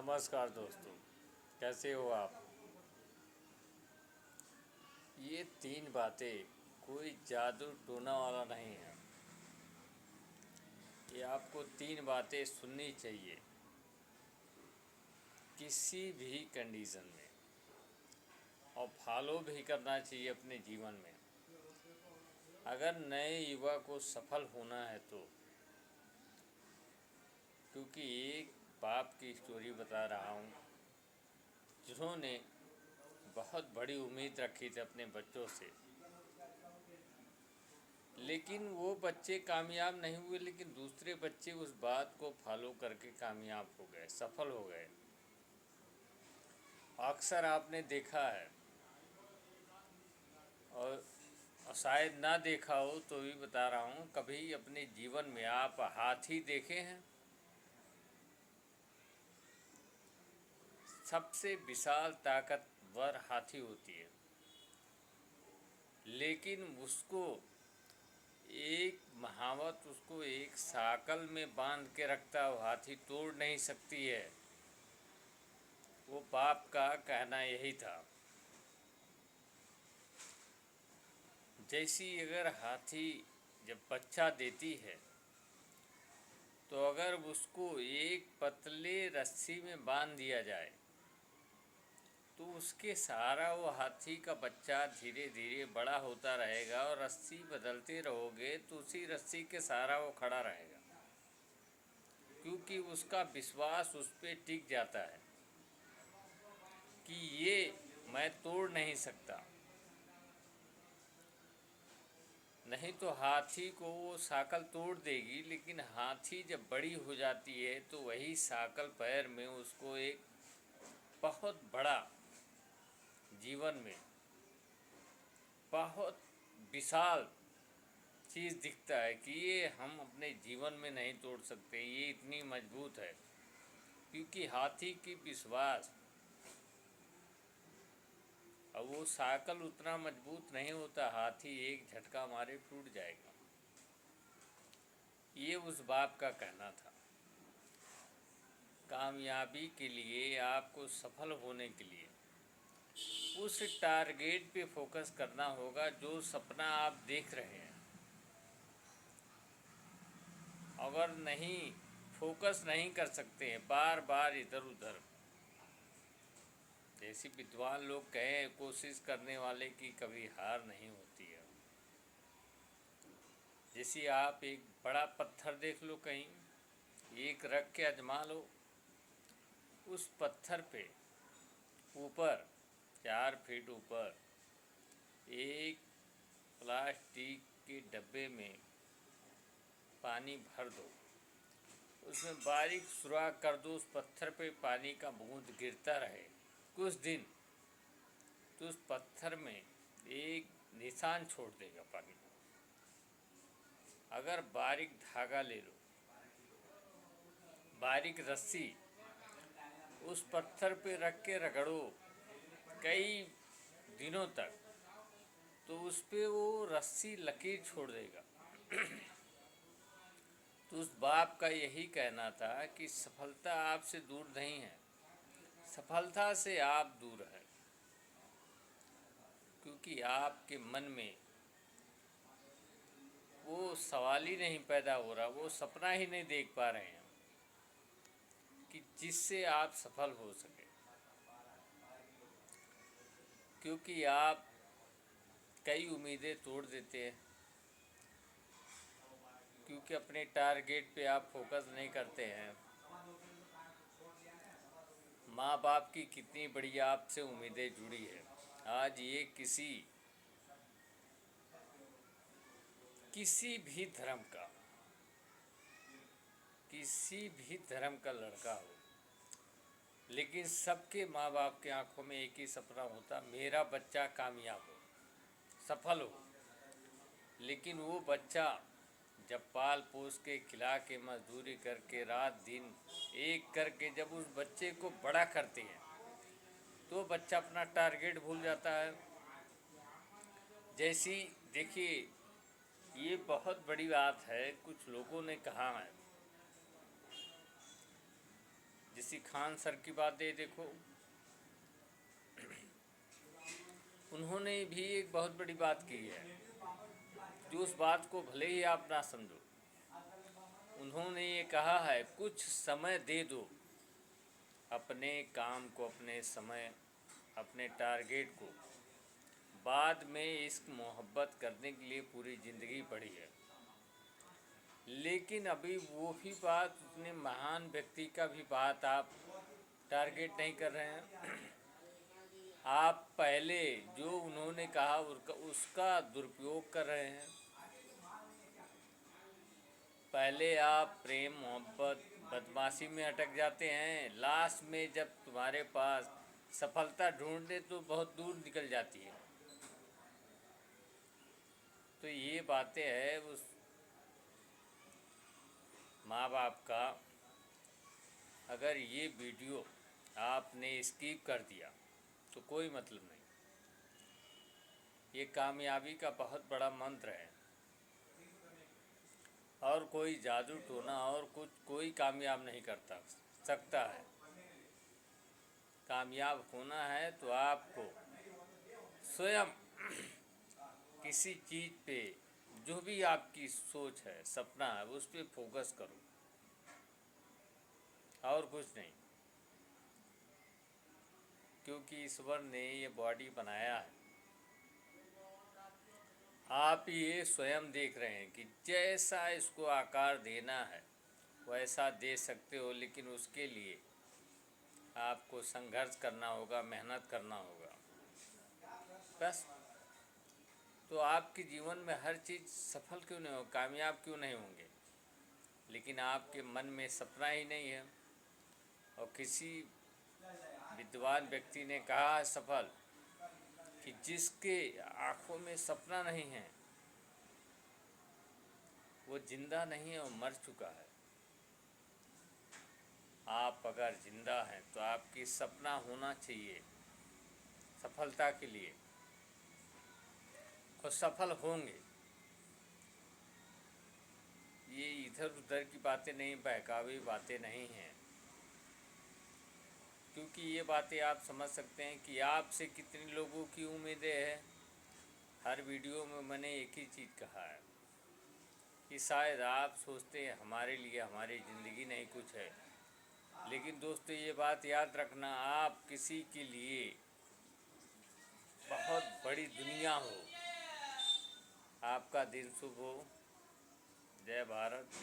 नमस्कार दोस्तों, कैसे हो आप। ये तीन बातें कोई जादू टोना वाला नहीं है। ये आपको तीन बातें सुननी चाहिए किसी भी कंडीशन में, और फॉलो भी करना चाहिए अपने जीवन में। अगर नए युवा को सफल होना है तो, क्योंकि एक बाप की स्टोरी बता रहा हूँ जिन्होंने बहुत बड़ी उम्मीद रखी थी अपने बच्चों से, लेकिन वो बच्चे कामयाब नहीं हुए, लेकिन दूसरे बच्चे उस बात को फॉलो करके कामयाब हो गए, सफल हो गए। अक्सर आपने देखा है, और शायद ना देखा हो तो भी बता रहा हूँ, कभी अपने जीवन में आप हाथी देखे हैं। सबसे विशाल ताकतवर हाथी होती है, लेकिन उसको एक महावत उसको एक साकल में बांध के रखता है, हाथी तोड़ नहीं सकती है। वो बाप का कहना यही था। जैसी अगर हाथी जब बच्चा देती है, तो अगर उसको एक पतले रस्सी में बांध दिया जाए तो उसके सहारा वो हाथी का बच्चा धीरे धीरे बड़ा होता रहेगा, और रस्सी बदलते रहोगे तो उसी रस्सी के सहारा वो खड़ा रहेगा, क्योंकि उसका विश्वास उस पर टिक जाता है कि ये मैं तोड़ नहीं सकता। नहीं तो हाथी को वो साकल तोड़ देगी, लेकिन हाथी जब बड़ी हो जाती है तो वही साकल पैर में उसको एक बहुत बड़ा जीवन में बहुत विशाल चीज़ दिखता है कि ये हम अपने जीवन में नहीं तोड़ सकते, ये इतनी मजबूत है। क्योंकि हाथी की विश्वास, अब वो साकल उतना मजबूत नहीं होता, हाथी एक झटका मारे टूट जाएगा। ये उस बाप का कहना था। कामयाबी के लिए, आपको सफल होने के लिए उस टारगेट पे फोकस करना होगा जो सपना आप देख रहे हैं। अगर नहीं फोकस नहीं कर सकते हैं, बार बार इधर उधर, जैसे विद्वान लोग कहें, कोशिश करने वाले की कभी हार नहीं होती है। जैसे आप एक बड़ा पत्थर देख लो कहीं, एक रख के आजमा लो, उस पत्थर पे ऊपर 4 फीट ऊपर एक प्लास्टिक के डब्बे में पानी भर दो, उसमें बारीक सुराख कर दो, उस पत्थर पे पानी का बूंद गिरता रहे कुछ दिन, तो उस पत्थर में एक निशान छोड़ देगा पानी। अगर बारीक धागा ले लो, बारीक रस्सी उस पत्थर पे रख के रगड़ो कई दिनों तक, तो उस पे वो रस्सी लकीर छोड़ देगा। तो उस बाप का यही कहना था कि सफलता आपसे दूर नहीं है, सफलता से आप दूर हैं, क्योंकि आपके मन में वो सवाल ही नहीं पैदा हो रहा, वो सपना ही नहीं देख पा रहे हैं कि जिससे आप सफल हो सके। क्योंकि आप कई उम्मीदें तोड़ देते हैं, क्योंकि अपने टारगेट पे आप फोकस नहीं करते हैं। माँ बाप की कितनी बड़ी आपसे उम्मीदें जुड़ी है। आज ये किसी भी धर्म का, किसी भी धर्म का लड़का हो, लेकिन सबके माँ बाप के आंखों में एक ही सपना होता, मेरा बच्चा कामयाब हो, सफल हो। लेकिन वो बच्चा जब पाल पोस के, खिला के, मजदूरी करके, रात दिन एक करके जब उस बच्चे को बड़ा करते हैं, तो बच्चा अपना टारगेट भूल जाता है। जैसी देखिए, ये बहुत बड़ी बात है, कुछ लोगों ने कहा है, जैसी खान सर की बात देखो, उन्होंने भी एक बहुत बड़ी बात की है, जो उस बात को भले ही आप ना समझो। उन्होंने ये कहा है, कुछ समय दे दो अपने काम को, अपने समय, अपने टारगेट को, बाद में इश्क मोहब्बत करने के लिए पूरी ज़िंदगी पड़ी है। लेकिन अभी वो भी बात, उतने महान व्यक्ति का भी बात आप टारगेट नहीं कर रहे हैं। आप पहले जो उन्होंने कहा उसका दुरुपयोग कर रहे हैं। पहले आप प्रेम मोहब्बत बदमाशी में अटक जाते हैं, लास्ट में जब तुम्हारे पास सफलता ढूंढने तो बहुत दूर निकल जाती है। तो ये बातें हैं उस माँ बाप का। अगर ये वीडियो आपने स्किप कर दिया तो कोई मतलब नहीं। ये कामयाबी का बहुत बड़ा मंत्र है, और कोई जादू टोना और कोई कामयाब नहीं करता सकता है। कामयाब होना है तो आपको स्वयं किसी चीज़ पे, जो भी आपकी सोच है, सपना है, उस पे फोकस करो, और कुछ नहीं। क्योंकि ईश्वर ने ये बॉडी बनाया है, आप ये स्वयं देख रहे हैं कि जैसा इसको आकार देना है वैसा दे सकते हो, लेकिन उसके लिए आपको संघर्ष करना होगा, मेहनत करना होगा, बस। तो आपके जीवन में हर चीज़ सफल क्यों नहीं हो, कामयाब क्यों नहीं होंगे, लेकिन आपके मन में सपना ही नहीं है। और किसी विद्वान व्यक्ति ने कहा है सफल, कि जिसके आँखों में सपना नहीं है वो जिंदा नहीं है, वो मर चुका है। आप अगर जिंदा हैं तो आपकी सपना होना चाहिए सफलता के लिए, और सफल होंगे। ये इधर उधर की बातें नहीं, बहकावी बातें नहीं हैं। क्योंकि ये बातें आप समझ सकते हैं कि आपसे कितने लोगों की उम्मीदें हैं। हर वीडियो में मैंने एक ही चीज़ कहा है कि शायद आप सोचते हैं हमारे लिए हमारी ज़िंदगी नहीं कुछ है, लेकिन दोस्तों ये बात याद रखना, आप किसी के लिए बहुत बड़ी दुनिया हो। आपका दिन शुभ हो। जय भारत।